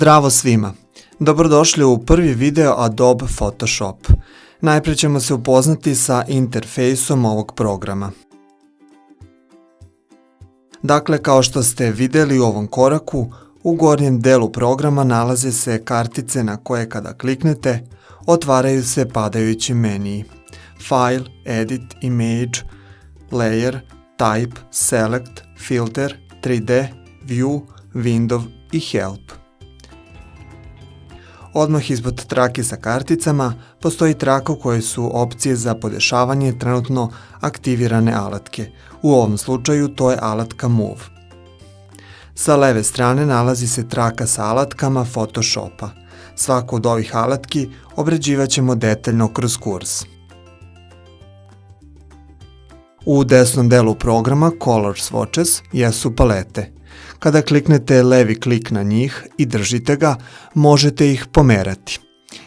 Zdravo svima! Dobrodošli u prvi video Adobe Photoshop. Najprije ćemo se upoznati sa interfejsom ovog programa. Dakle, kao što ste vidjeli u ovom koraku, u gornjem delu programa nalaze se kartice na koje kada kliknete, otvaraju se padajući meniji. File, Edit, Image, Layer, Type, Select, Filter, 3D, View, Window i Help. Odmah ispod trake sa karticama postoji traka u kojoj su opcije za podešavanje trenutno aktivirane alatke. U ovom slučaju to je alatka Move. Sa leve strane nalazi se traka sa alatkama Photoshopa. Svaku od ovih alatki obrađivat ćemo detaljno kroz kurs. U desnom delu programa Color Swatches jesu palete. Kada kliknete levi klik na njih i držite ga, možete ih pomerati.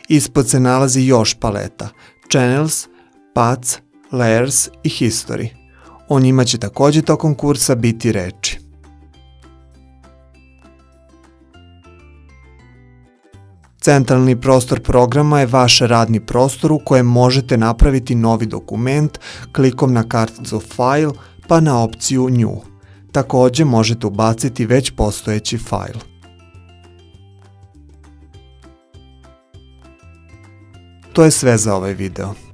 Ispod se nalazi još paleta Channels, Paths, Layers i History. O njima će također tokom kursa biti reči. Centralni prostor programa je vaš radni prostor u kojem možete napraviti novi dokument klikom na karticu File pa na opciju New. Također možete ubaciti već postojeći fajl. To je sve za ovaj video.